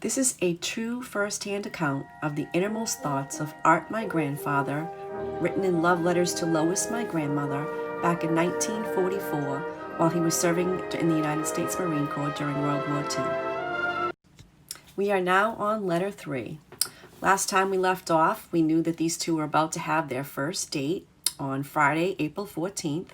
This is a true first-hand account of the innermost thoughts of Art, my grandfather, written in love letters to Lois, my grandmother, back in 1944 while he was serving in the United States Marine Corps during World War II. We are now on letter 3. Last time we left off, we knew that these two were about to have their first date on Friday, April 14th.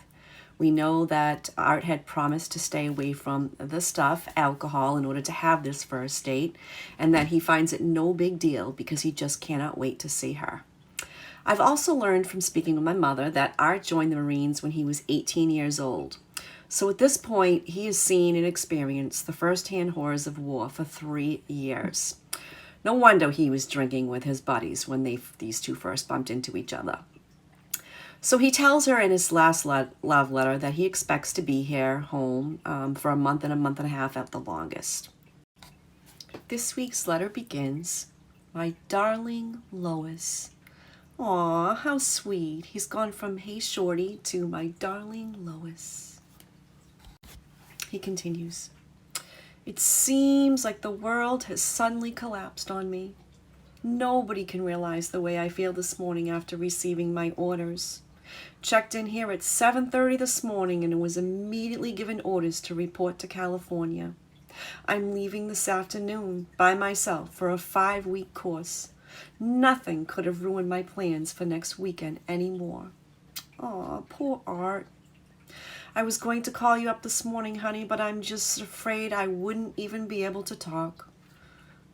We know that Art had promised to stay away from the stuff, alcohol, in order to have this first date, and that he finds it no big deal because he just cannot wait to see her. I've also learned from speaking with my mother that Art joined the Marines when he was 18 years old. So at this point, he has seen and experienced the first-hand horrors of war for 3 years. No wonder he was drinking with his buddies when these two first bumped into each other. So he tells her in his last love letter that he expects to be here home for a month and a half at the longest. This week's letter begins, "My darling Lois." Aw, how sweet. He's gone from "Hey Shorty" to "My darling Lois." He continues, "It seems like the world has suddenly collapsed on me. Nobody can realize the way I feel this morning after receiving my orders. Checked in here at 7:30 this morning and was immediately given orders to report to California. I'm leaving this afternoon by myself for a 5-week course. Nothing could have ruined my plans for next weekend anymore. Aw, poor Art. I was going to call you up this morning, honey, but I'm just afraid I wouldn't even be able to talk.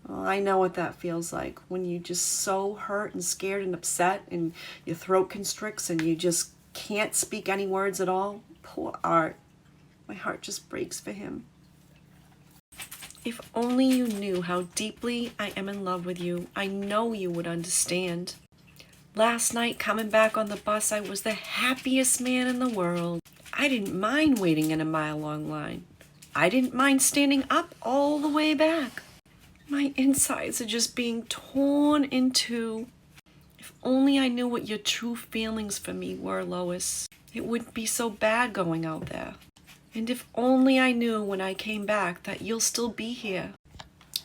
I know what that feels like, when you're just so hurt and scared and upset and your throat constricts and you just can't speak any words at all. Poor Art. My heart just breaks for him. If only you knew how deeply I am in love with you, I know you would understand. Last night, coming back on the bus, I was the happiest man in the world. I didn't mind waiting in a mile-long line. I didn't mind standing up all the way back. My insides are just being torn in two. If only I knew what your true feelings for me were, Lois. It wouldn't be so bad going out there. And if only I knew when I came back that you'll still be here.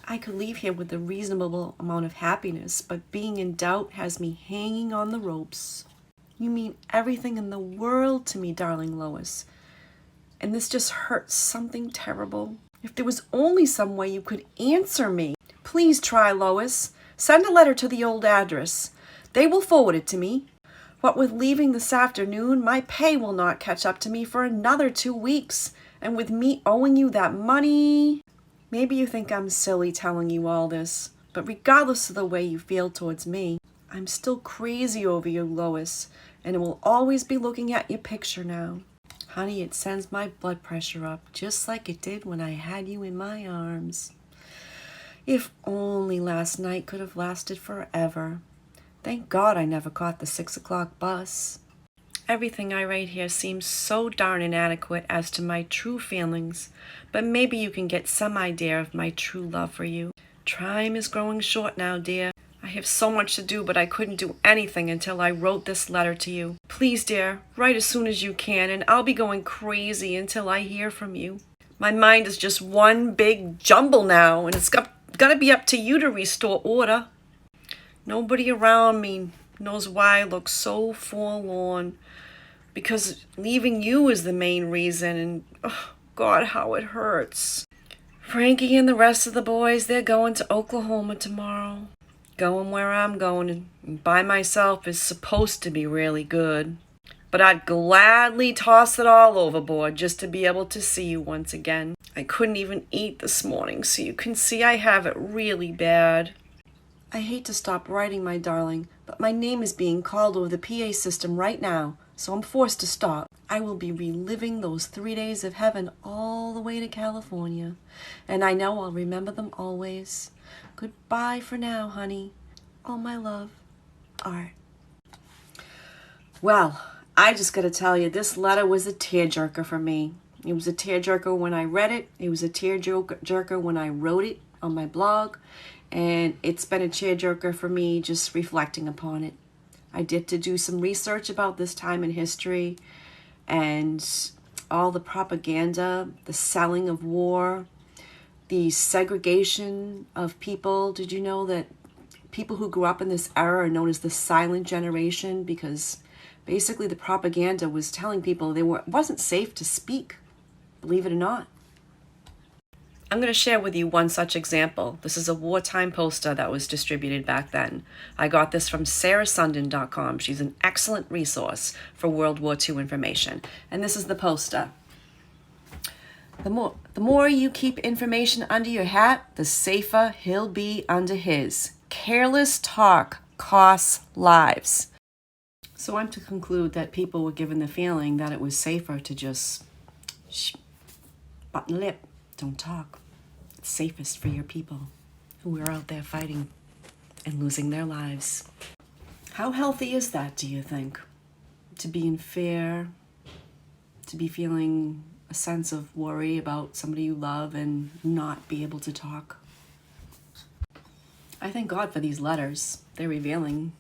I could leave here with a reasonable amount of happiness, but being in doubt has me hanging on the ropes. You mean everything in the world to me, darling Lois. And this just hurts something terrible. If there was only some way you could answer me. Please try, Lois. Send a letter to the old address. They will forward it to me. What with leaving this afternoon, my pay will not catch up to me for another 2 weeks. And with me owing you that money... Maybe you think I'm silly telling you all this, but regardless of the way you feel towards me, I'm still crazy over you, Lois, and it will always be looking at your picture now. Honey, it sends my blood pressure up, just like it did when I had you in my arms. If only last night could have lasted forever. Thank God I never caught the 6 o'clock bus. Everything I write here seems so darn inadequate as to my true feelings, but maybe you can get some idea of my true love for you. Time is growing short now, dear. I have so much to do, but I couldn't do anything until I wrote this letter to you. Please, dear, write as soon as you can, and I'll be going crazy until I hear from you. My mind is just one big jumble now, and it's got to be up to you to restore order. Nobody around me knows why I look so forlorn, because leaving you is the main reason, and oh, God, how it hurts. Frankie and the rest of the boys, they're going to Oklahoma tomorrow. Going where I'm going and by myself is supposed to be really good. But I'd gladly toss it all overboard just to be able to see you once again. I couldn't even eat this morning, so you can see I have it really bad. I hate to stop writing, my darling, but my name is being called over the PA system right now, so I'm forced to stop. I will be reliving those 3 days of heaven all the way to California, and I know I'll remember them always. Goodbye for now, honey. All my love, Art. Well, I just gotta tell you, this letter was a tearjerker for me. It was a tearjerker when I read it. It was a tearjerker when I wrote it on my blog. And it's been a tearjerker for me just reflecting upon it. I did to do some research about this time in history and all the propaganda, the selling of war, the segregation of people. Did you know that people who grew up in this era are known as the silent generation? Because basically the propaganda was telling people it wasn't safe to speak, believe it or not. I'm going to share with you one such example. This is a wartime poster that was distributed back then. I got this from sarahsundin.com. She's an excellent resource for World War II information. And this is the poster. The more you keep information under your hat, the safer he'll be under his. Careless talk costs lives. So I'm to conclude that people were given the feeling that it was safer to just button lip. Don't talk. It's safest for your people who are out there fighting and losing their lives. How healthy is that, do you think? To be in fear, to be feeling a sense of worry about somebody you love and not be able to talk? I thank God for these letters. They're revealing.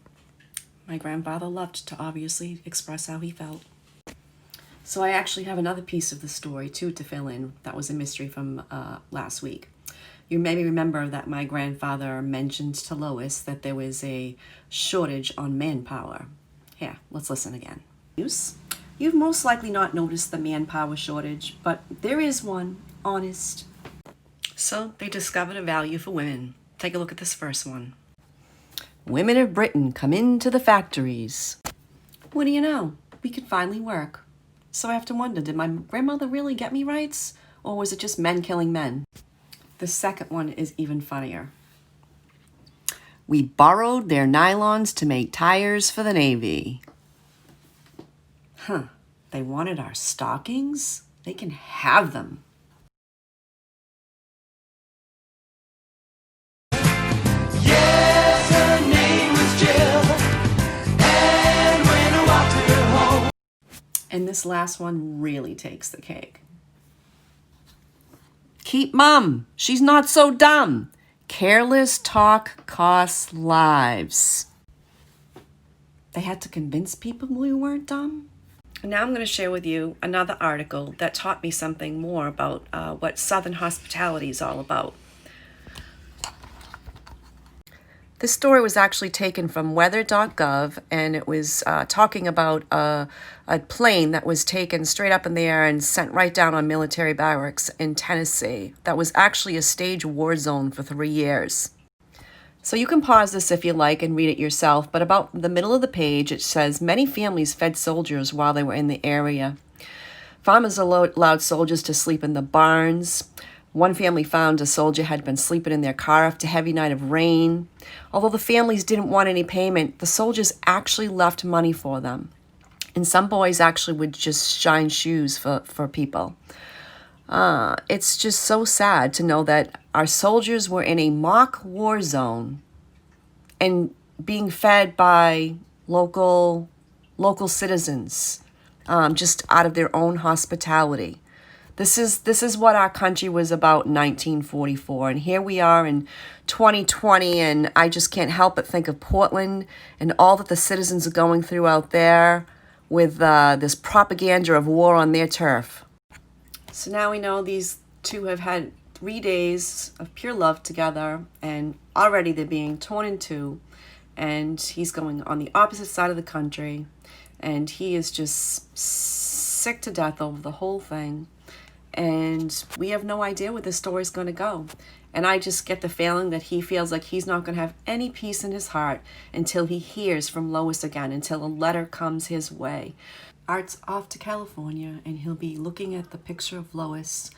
My grandfather loved to obviously express how he felt. So I actually have another piece of the story, too, to fill in. That was a mystery from last week. You maybe remember that my grandfather mentioned to Lois that there was a shortage on manpower. Here, let's listen again. You've most likely not noticed the manpower shortage, but there is one, honest. So they discovered a value for women. Take a look at this first one. Women of Britain come into the factories. What do you know? We could finally work. So I have to wonder, did my grandmother really get me rights? Or was it just men killing men? The second one is even funnier. We borrowed their nylons to make tires for the Navy. Huh, they wanted our stockings? They can have them. Yes, her name was Jill, and when I walked her home. And this last one really takes the cake. Keep mum. She's not so dumb. Careless talk costs lives. They had to convince people we weren't dumb. And now I'm going to share with you another article that taught me something more about what Southern hospitality is all about. This story was actually taken from weather.gov, and it was talking about a plane that was taken straight up in the air and sent right down on military barracks in Tennessee. That was actually a stage war zone for 3 years. So you can pause this if you like and read it yourself, but about the middle of the page it says, many families fed soldiers while they were in the area. Farmers allowed soldiers to sleep in the barns. One family found a soldier had been sleeping in their car after a heavy night of rain. Although the families didn't want any payment, the soldiers actually left money for them. And some boys actually would just shine shoes for people. It's just so sad to know that our soldiers were in a mock war zone and being fed by local citizens, just out of their own hospitality. This is what our country was about in 1944, and here we are in 2020, and I just can't help but think of Portland and all that the citizens are going through out there with this propaganda of war on their turf. So now we know these two have had 3 days of pure love together, and already they're being torn in two, and he's going on the opposite side of the country, and he is just sick to death over the whole thing. And we have no idea where this story is going to go. And I just get the feeling that he feels like he's not going to have any peace in his heart until he hears from Lois again, until a letter comes his way. Art's off to California, and he'll be looking at the picture of Lois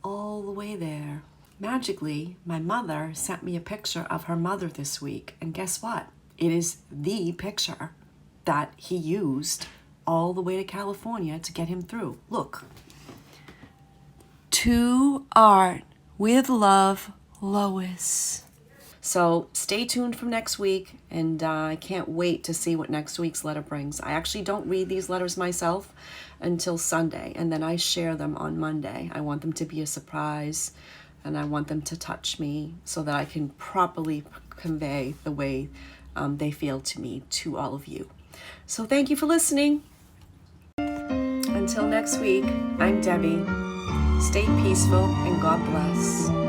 all the way there. Magically, my mother sent me a picture of her mother this week. And guess what? It is the picture that he used all the way to California to get him through. Look. To Art, with love, Lois. So stay tuned for next week, and I can't wait to see what next week's letter brings. I actually don't read these letters myself until Sunday, and then I share them on Monday. I want them to be a surprise, and I want them to touch me so that I can properly convey the way they feel to me, to all of you. So thank you for listening. Until next week, I'm Debbie. Stay peaceful and God bless.